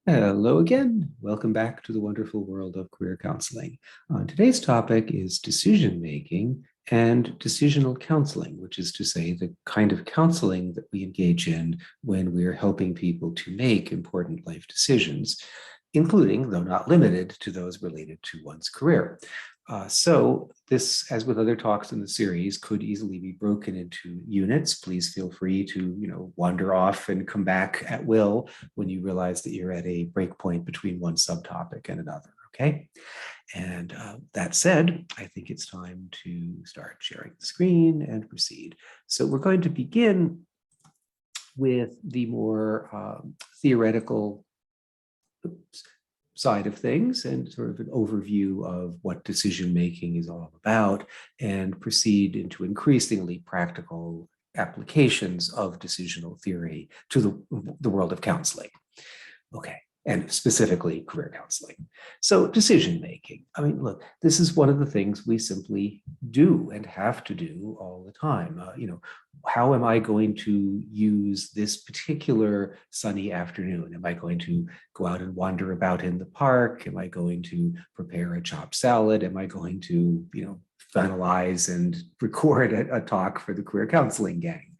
Hello again. Welcome back to the wonderful world of career counseling. Today's topic is decision making and decisional counseling, which is to say the kind of counseling that we engage in when we're helping people to make important life decisions, including, though not limited to, those related to one's career. So this, as with other talks in the series, could easily be broken into units. Please feel free to, wander off and come back at will when you realize that you're at a break point between one subtopic and another, okay? And that said, I think it's time to start sharing the screen and proceed. So we're going to begin with the more theoretical side of things and sort of an overview of what decision making is all about, and proceed into increasingly practical applications of decisional theory to the world of counseling. Okay, and specifically career counseling. So decision making. I mean, look, this is one of the things we simply do and have to do all the time. How am I going to use this particular sunny afternoon? Am I going to go out and wander about in the park? Am I going to prepare a chopped salad? Am I going to, finalize and record a talk for the career counseling gang?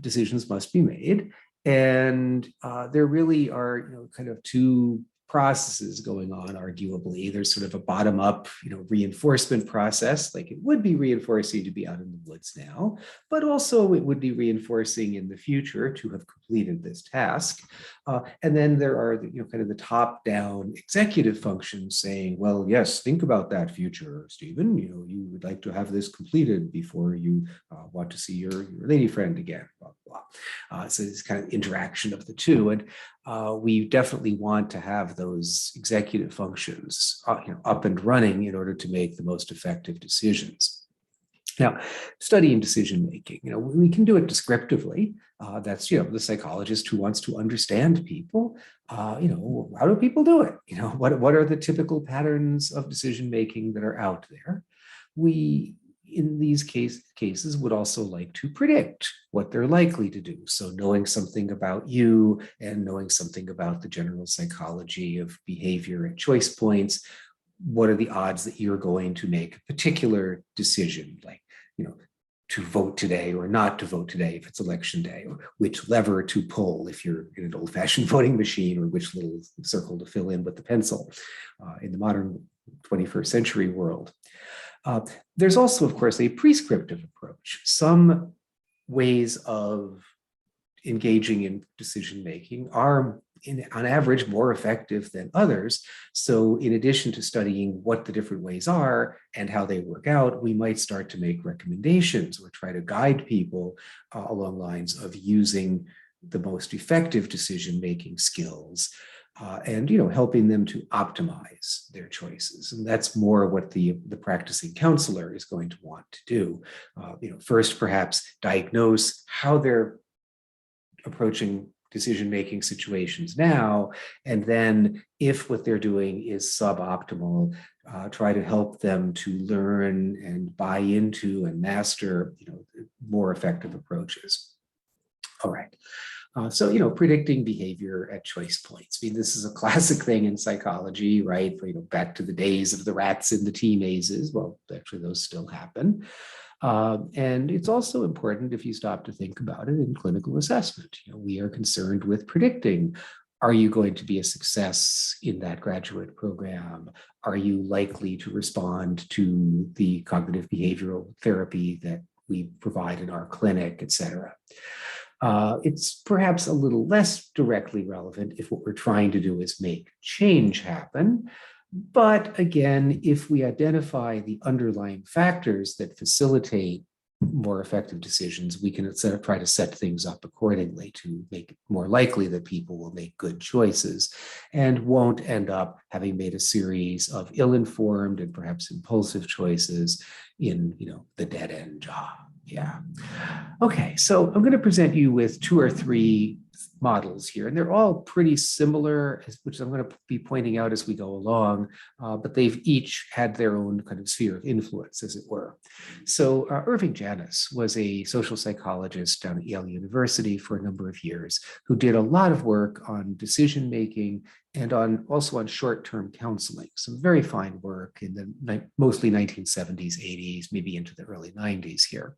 Decisions must be made. And there really are, kind of two processes going on, arguably. There's sort of a bottom-up, reinforcement process, like it would be reinforcing to be out in the woods now, but also it would be reinforcing in the future to have completed this task. And then there are, kind of the top-down executive functions saying, well, yes, think about that future, Stephen. You would like to have this completed before you want to see your lady friend again, blah, blah. So this kind of interaction of the two. And we definitely want to have those executive functions up and running in order to make the most effective decisions. Now, studying decision making, we can do it descriptively. That's, the psychologist who wants to understand people. How do people do it? What are the typical patterns of decision making that are out there? We, in these cases, would also like to predict what they're likely to do. So knowing something about you and knowing something about the general psychology of behavior at choice points, what are the odds that you're going to make a particular decision, like, to vote today or not to vote today if it's election day, or which lever to pull if you're in an old-fashioned voting machine, or which little circle to fill in with the pencil in the modern 21st century world. There's also, of course, a prescriptive approach. Some ways of engaging in decision-making are, on average, more effective than others. So in addition to studying what the different ways are and how they work out, we might start to make recommendations or try to guide people along lines of using the most effective decision-making skills and helping them to optimize their choices. And that's more what the practicing counselor is going to want to do. First, perhaps diagnose how they're approaching decision-making situations now, and then if what they're doing is suboptimal, try to help them to learn and buy into and master more effective approaches. All right. So, predicting behavior at choice points. I mean, this is a classic thing in psychology, right? Back to the days of the rats in the tea mazes. Well, actually, those still happen. And it's also important, if you stop to think about it, in clinical assessment. We are concerned with predicting, are you going to be a success in that graduate program? Are you likely to respond to the cognitive behavioral therapy that we provide in our clinic, et cetera? It's perhaps a little less directly relevant if what we're trying to do is make change happen. But again, if we identify the underlying factors that facilitate more effective decisions, we can try to set things up accordingly to make it more likely that people will make good choices and won't end up having made a series of ill-informed and perhaps impulsive choices in, the dead-end job. Yeah. Okay, so I'm going to present you with two or three models here, and they're all pretty similar, which I'm going to be pointing out as we go along, but they've each had their own kind of sphere of influence, as it were. So Irving Janis was a social psychologist down at Yale University for a number of years who did a lot of work on decision making and also on short-term counseling. Some very fine work in the mostly 1970s, 80s, maybe into the early 90s here.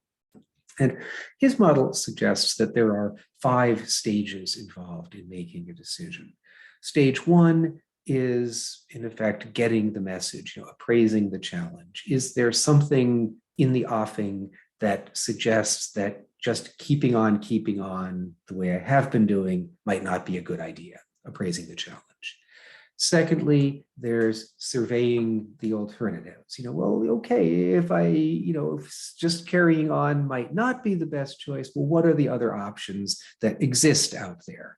And his model suggests that there are 5 stages involved in making a decision. Stage 1 is, in effect, getting the message, appraising the challenge. Is there something in the offing that suggests that just keeping on the way I have been doing might not be a good idea, appraising the challenge. Secondly, there's surveying the alternatives. Well, okay, if just carrying on might not be the best choice, well, what are the other options that exist out there?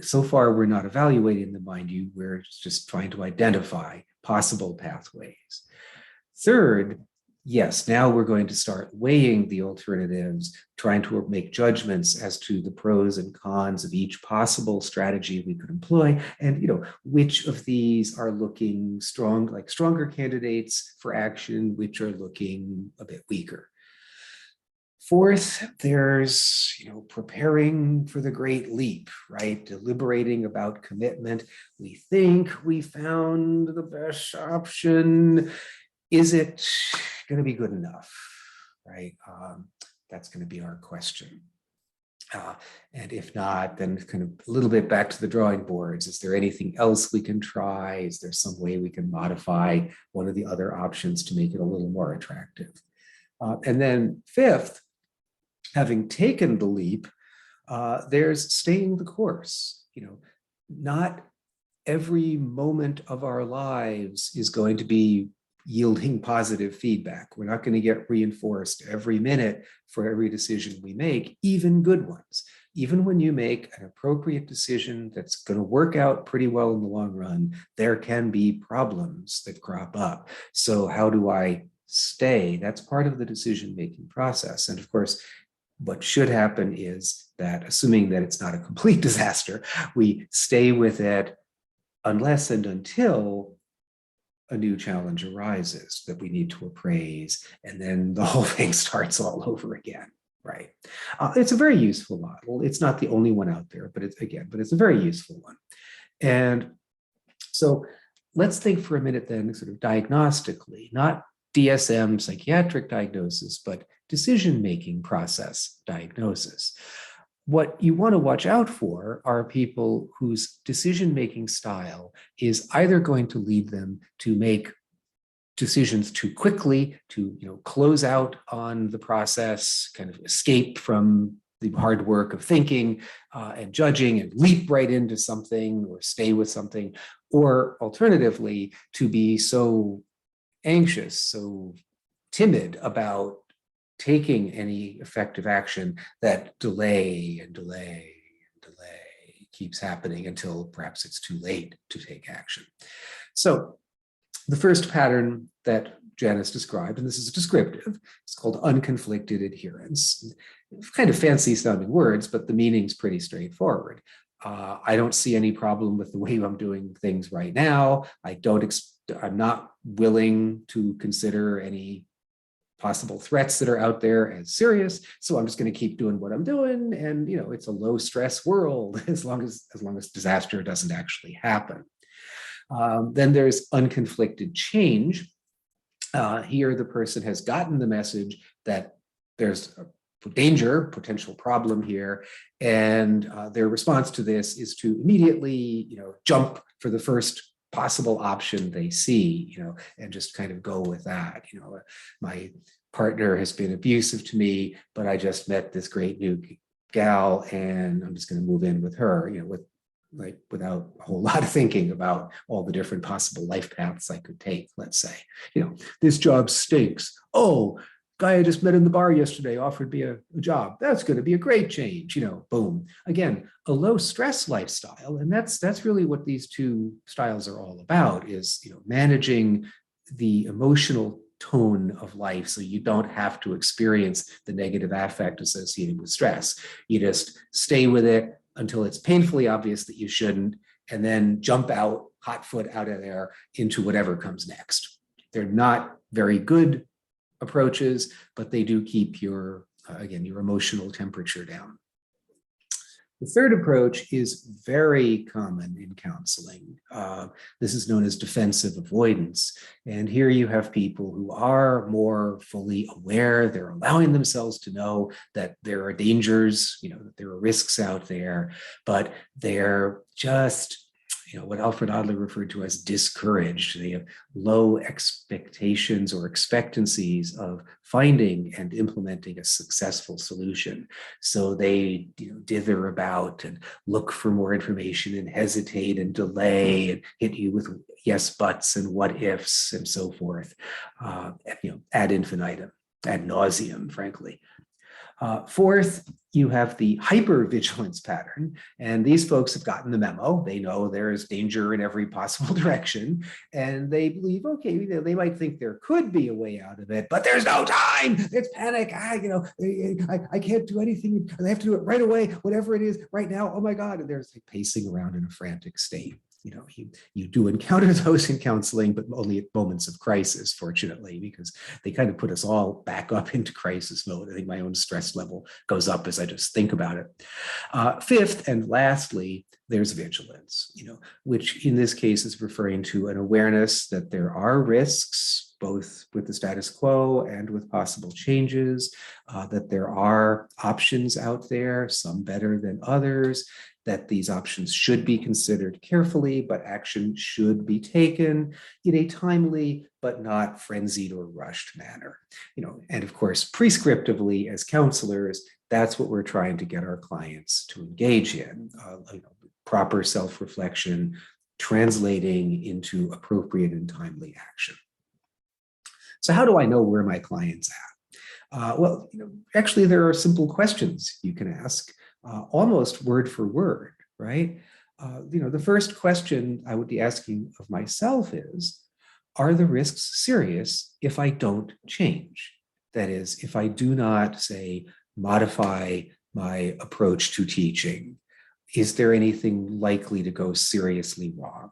So far, we're not evaluating them, mind you, we're just trying to identify possible pathways. Third, yes, now we're going to start weighing the alternatives, trying to make judgments as to the pros and cons of each possible strategy we could employ, and which of these are looking strong, like stronger candidates for action, which are looking a bit weaker. Fourth, there's preparing for the great leap, right? Deliberating about commitment. We think we found the best option. Is it going to be good enough, right? That's going to be our question. And if not, then kind of a little bit back to the drawing boards. Is there anything else we can try? Is there some way we can modify one of the other options to make it a little more attractive? And then fifth, having taken the leap, there's staying the course. Not every moment of our lives is going to be yielding positive feedback. We're not going to get reinforced every minute for every decision we make, even good ones. Even when you make an appropriate decision that's going to work out pretty well in the long run, there can be problems that crop up. So how do I stay? That's part of the decision-making process. And of course, what should happen is that, assuming that it's not a complete disaster, we stay with it unless and until a new challenge arises that we need to appraise, and then the whole thing starts all over again, right? It's a very useful model. It's not the only one out there, but it's a very useful one. And so let's think for a minute then sort of diagnostically, not DSM psychiatric diagnosis, but decision-making process diagnosis. What you want to watch out for are people whose decision-making style is either going to lead them to make decisions too quickly, to close out on the process, kind of escape from the hard work of thinking and judging and leap right into something or stay with something, or alternatively, to be so anxious, so timid about taking any effective action that delay keeps happening until perhaps it's too late to take action. So the first pattern that Janis described, and this is descriptive, it's called unconflicted adherence. Kind of fancy sounding words, but the meaning's pretty straightforward. I don't see any problem with the way I'm doing things right now. I'm not willing to consider any possible threats that are out there as serious. So I'm just going to keep doing what I'm doing. And, it's a low stress world as long as disaster doesn't actually happen. Then there's unconflicted change. Here, the person has gotten the message that there's a danger, potential problem here. And their response to this is to immediately, jump for the first possible option they see, and just kind of go with that. My partner has been abusive to me, but I just met this great new gal and I'm just going to move in with her, without a whole lot of thinking about all the different possible life paths I could take. Let's say, this job stinks. Oh, guy I just met in the bar yesterday offered me a job. That's going to be a great change, boom. Again, a low stress lifestyle. And that's really what these two styles are all about, is, managing the emotional tone of life, so you don't have to experience the negative affect associated with stress. You just stay with it until it's painfully obvious that you shouldn't, and then jump out, hot foot out of there into whatever comes next. They're not very good approaches, but they do keep your, again, your emotional temperature down. The third approach is very common in counseling. This is known as defensive avoidance. And here you have people who are more fully aware. They're allowing themselves to know that there are dangers, that there are risks out there, but they're just, what Alfred Adler referred to as discouraged. They have low expectations or expectancies of finding and implementing a successful solution. So they dither about and look for more information and hesitate and delay and hit you with yes buts and what ifs and so forth, ad infinitum, ad nauseum, frankly. Fourth, you have the hypervigilance pattern, and these folks have gotten the memo. They know there is danger in every possible direction, and they believe, okay, they might think there could be a way out of it, but there's no time. It's panic. I can't do anything. I have to do it right away, whatever it is right now. Oh my God. And they're pacing around in a frantic state. You do encounter those in counseling, but only at moments of crisis, fortunately, because they kind of put us all back up into crisis mode. I think my own stress level goes up as I just think about it. Fifth and lastly, there's vigilance, which in this case is referring to an awareness that there are risks, both with the status quo and with possible changes, that there are options out there, some better than others, that these options should be considered carefully, but action should be taken in a timely but not frenzied or rushed manner. And of course, prescriptively as counselors, that's what we're trying to get our clients to engage in, proper self-reflection, translating into appropriate and timely action. So how do I know where my client's at? Well, actually, there are simple questions you can ask. Almost word for word, right? The first question I would be asking of myself is, are the risks serious if I don't change? That is, if I do not, say, modify my approach to teaching, is there anything likely to go seriously wrong?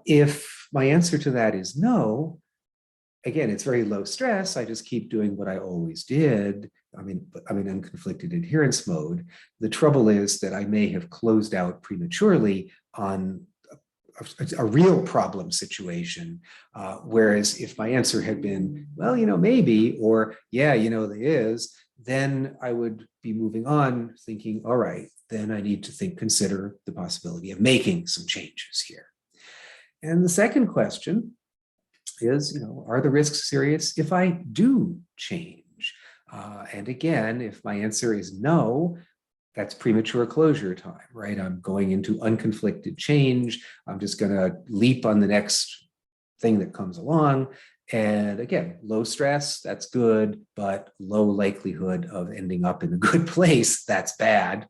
If my answer to that is no, again, it's very low stress. I just keep doing what I always did. I'm in unconflicted adherence mode. The trouble is that I may have closed out prematurely on a real problem situation. Whereas if my answer had been, well, maybe, or yeah, there is, then I would be moving on thinking, all right, then I need to consider the possibility of making some changes here. And the second question is, are the risks serious if I do change? And again, if my answer is no, that's premature closure time, right? I'm going into unconflicted change. I'm just going to leap on the next thing that comes along. And again, low stress, that's good, but low likelihood of ending up in a good place, that's bad.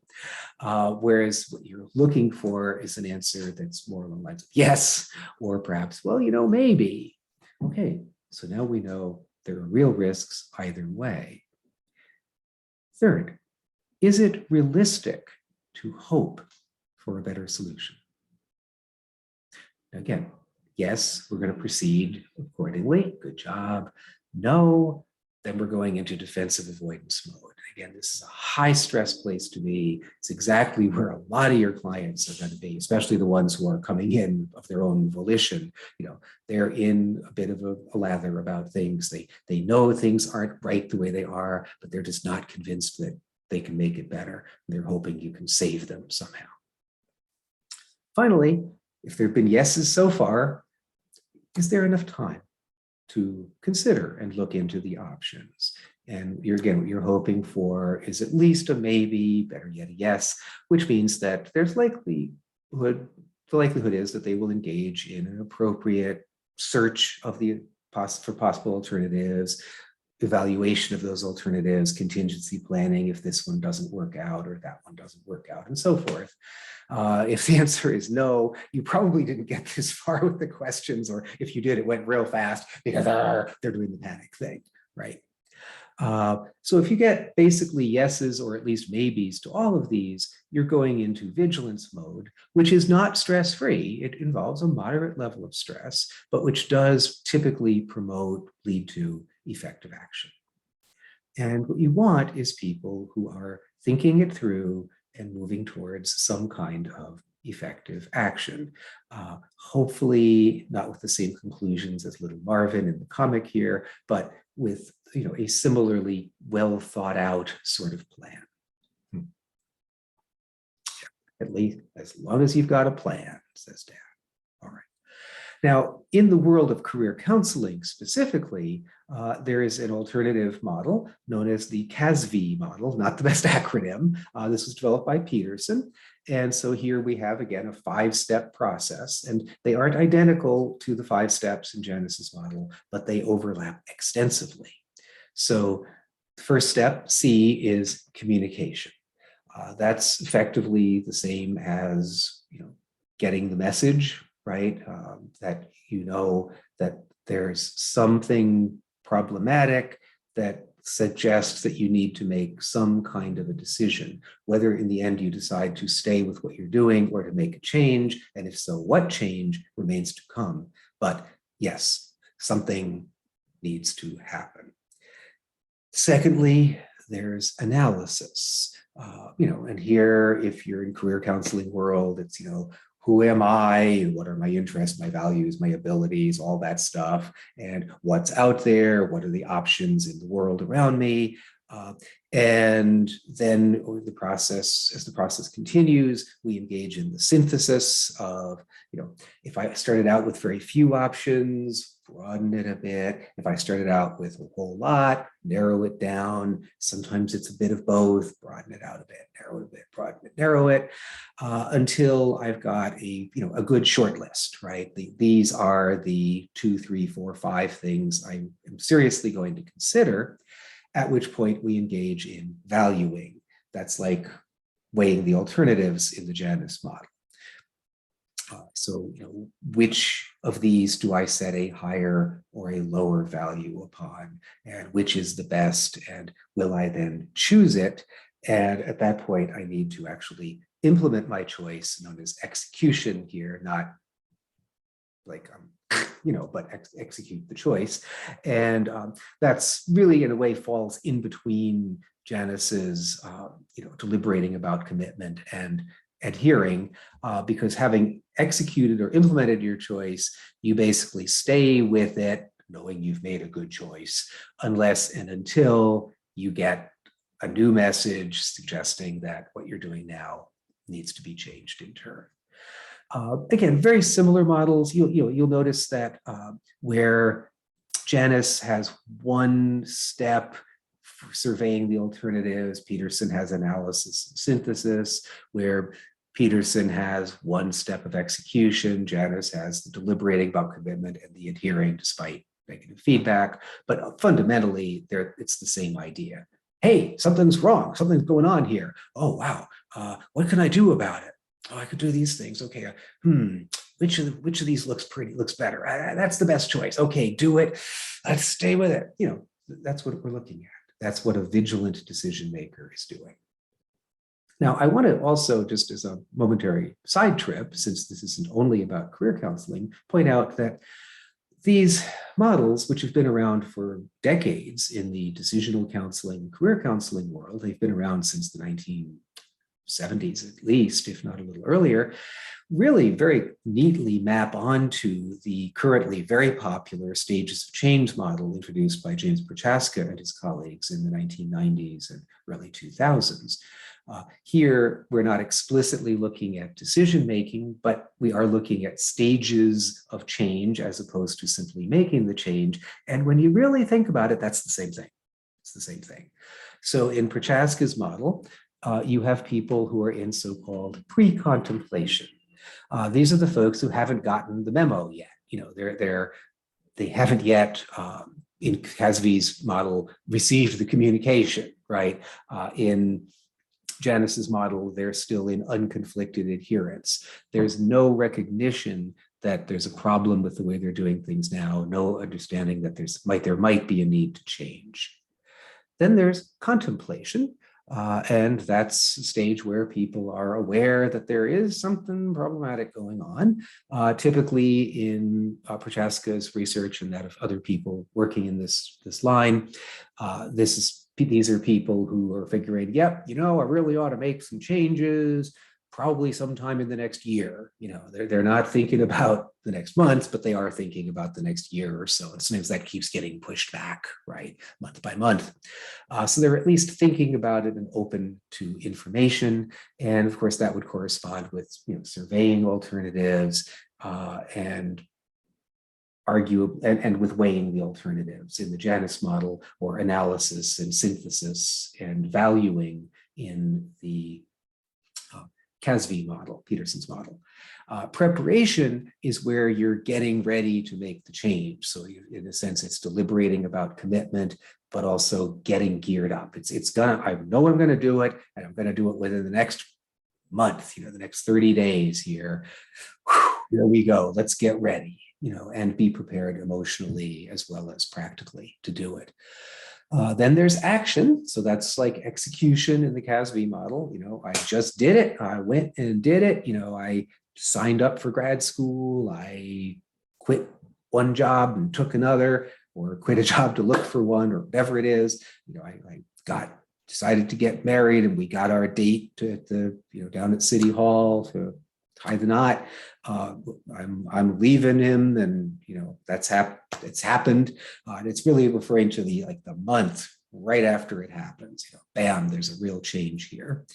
Whereas what you're looking for is an answer that's more along the lines of yes, or perhaps, well, maybe. Okay, so now we know there are real risks either way. Third, is it realistic to hope for a better solution? Again, yes, we're going to proceed accordingly. Good job. No, then we're going into defensive avoidance mode. Again, this is a high stress place to be. It's exactly where a lot of your clients are going to be, especially the ones who are coming in of their own volition. They're in a bit of a lather about things. They know things aren't right the way they are, but they're just not convinced that they can make it better. They're hoping you can save them somehow. Finally, if there have been yeses so far, is there enough time to consider and look into the options? And what you're hoping for is at least a maybe, better yet a yes, which means that there's the likelihood is that they will engage in an appropriate search of for possible alternatives, evaluation of those alternatives, contingency planning if this one doesn't work out or that one doesn't work out, and so forth. If the answer is no, you probably didn't get this far with the questions, or if you did, it went real fast because they're doing the panic thing, right? So if you get basically yeses or at least maybes to all of these, you're going into vigilance mode, which is not stress-free. It involves a moderate level of stress, but which does typically lead to effective action. And what you want is people who are thinking it through and moving towards some kind of effective action. Hopefully not with the same conclusions as little Marvin in the comic here, but with a similarly well thought out sort of plan. At least as long as you've got a plan, says Dan. All right. Now, in the world of career counseling specifically, there is an alternative model known as the CASVI model, not the best acronym. This was developed by Peterson. And so here we have, again, a 5-step process, and they aren't identical to the 5 steps in Janis's model, but they overlap extensively. So the first step, C, is communication. That's effectively the same as getting the message, right? That that there's something problematic that suggests that you need to make some kind of a decision, whether in the end you decide to stay with what you're doing or to make a change, and if so, what change remains to come. But yes, something needs to happen. Secondly, there's analysis. And here, if you're in career counseling world, it's, who am I? What are my interests, my values, my abilities, all that stuff, and what's out there? What are the options in the world around me? And then as the process continues, we engage in the synthesis of, if I started out with very few options, broaden it a bit. If I started out with a whole lot, narrow it down. Sometimes it's a bit of both, broaden it out a bit, narrow it a bit, broaden it, narrow it, until I've got a good short list, right? These are the 2, 3, 4, 5 things I'm seriously going to consider, at which point we engage in valuing. That's like weighing the alternatives in the Janis model. So, which of these do I set a higher or a lower value upon, and which is the best, and will I then choose it? And at that point, I need to actually implement my choice, known as execution here, not like, but execute the choice. And that's really, in a way, falls in between Janis's, deliberating about commitment and adhering, because having executed or implemented your choice, you basically stay with it, knowing you've made a good choice, unless and until you get a new message suggesting that what you're doing now needs to be changed in turn. Again, very similar models. You'll notice that where Janis has one step for surveying the alternatives, Peterson has analysis and synthesis, where Peterson has one step of execution, Janis has the deliberating about commitment and the adhering despite negative feedback. But fundamentally, it's the same idea. Hey, something's wrong, something's going on here. Oh, wow, what can I do about it? Oh, I could do these things. Okay, which of these looks better? That's the best choice. Okay, do it. Let's stay with it. That's what we're looking at. That's what a vigilant decision maker is doing. Now, I want to also, just as a momentary side trip, since this isn't only about career counseling, point out that these models, which have been around for decades in the decisional counseling, career counseling world, they've been around since the 1970s at least, if not a little earlier, really very neatly map onto the currently very popular stages of change model introduced by James Prochaska and his colleagues in the 1990s and early 2000s. Here, we're not explicitly looking at decision-making, but we are looking at stages of change as opposed to simply making the change. And when you really think about it, that's the same thing. It's the same thing. So in Prochaska's model, you have people who are in so-called pre-contemplation. These are the folks who haven't gotten the memo yet. They haven't yet in CASVI's model, received the communication, right? In Janis's model, they're still in unconflicted adherence. There's no recognition that there's a problem with the way they're doing things now, no understanding that there might be a need to change. Then there's contemplation, and that's a stage where people are aware that there is something problematic going on. Typically in Prochaska's research and that of other people working in this line, these are people who are figuring, yep, I really ought to make some changes, probably sometime in the next year. They're not thinking about the next month, but they are thinking about the next year or so. And sometimes that keeps getting pushed back, right, month by month. So they're at least thinking about it and open to information. And of course, that would correspond with surveying alternatives and with weighing the alternatives in the Janis model, or analysis and synthesis and valuing in the CASVI model, Peterson's model. Preparation is where you're getting ready to make the change. So in a sense, it's deliberating about commitment, but also getting geared up. I know I'm gonna do it, and I'm gonna do it within the next month, the next 30 days here. Whew, here we go, let's get ready, and be prepared emotionally as well as practically to do it. Then there's action. So that's like execution in the CASVI model. I just did it. I went and did it. I signed up for grad school. I quit one job and took another, or quit a job to look for one, or whatever it is. I decided to get married, and we got our date down at City Hall to tie the knot. I'm leaving him, and it's happened. And it's really referring to the month right after it happens. Bam, there's a real change here.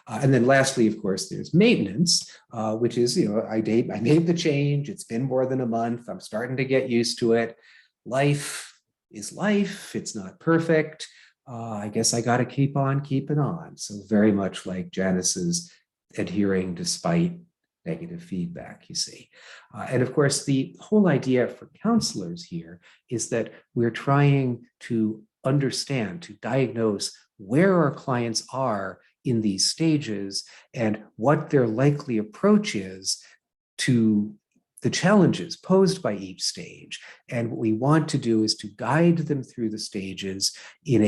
And then lastly, of course, there's maintenance, which is I made the change. It's been more than a month. I'm starting to get used to it. Life is life. It's not perfect. I guess I got to keep on keeping on. So very much like Janis's adhering despite negative feedback, you see. And of course, the whole idea for counselors here is that we're trying to understand, to diagnose where our clients are in these stages and what their likely approach is to the challenges posed by each stage. And what we want to do is to guide them through the stages in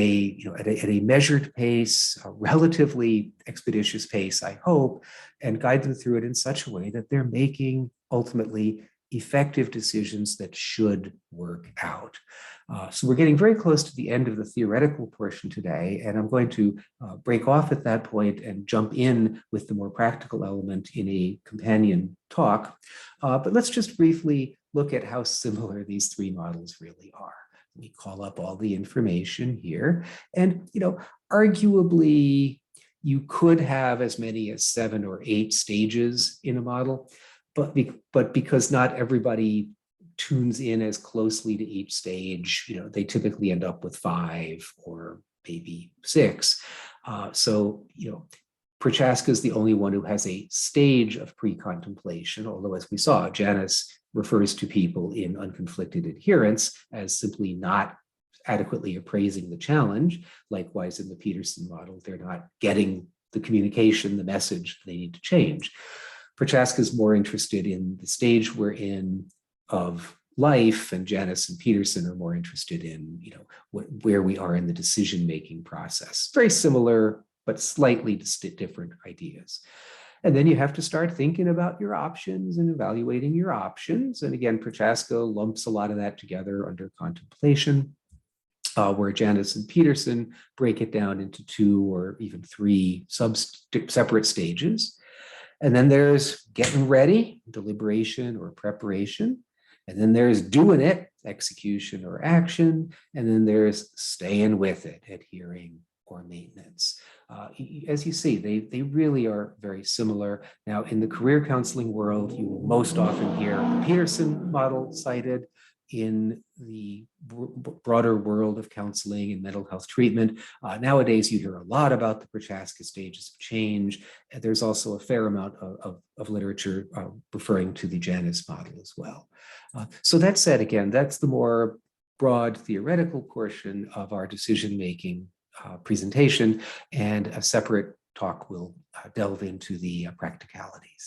at a measured pace, a relatively expeditious pace, I hope, and guide them through it in such a way that they're making ultimately effective decisions that should work out. So we're getting very close to the end of the theoretical portion today, and I'm going to break off at that point and jump in with the more practical element in a companion talk. But let's just briefly look at how similar these three models really are. Let me call up all the information here. And, arguably, you could have as many as 7 or 8 stages in a model, but because not everybody tunes in as closely to each stage, they typically end up with 5 or maybe 6. So Prochaska is the only one who has a stage of pre-contemplation, although as we saw, Janis refers to people in unconflicted adherence as simply not adequately appraising the challenge. Likewise, in the Peterson model, they're not getting the communication, the message they need to change. Prochaska is more interested in the stage we're in of life, and Janis and Peterson are more interested in where we are in the decision-making process. Very similar, but slightly different ideas. And then you have to start thinking about your options and evaluating your options. And again, Prochaska lumps a lot of that together under contemplation, where Janis and Peterson break it down into 2 or even 3 separate stages. And then there's getting ready, deliberation or preparation. And then there's doing it, execution or action. And then there's staying with it, adhering or maintenance. As you see, they really are very similar. Now, in the career counseling world, you will most often hear the Peterson model cited. In the broader world of counseling and mental health treatment, nowadays you hear a lot about the Prochaska stages of change. There's also a fair amount of literature referring to the Janis model as well. So that said, again, that's the more broad theoretical portion of our decision-making presentation, and a separate talk will delve into the practicalities.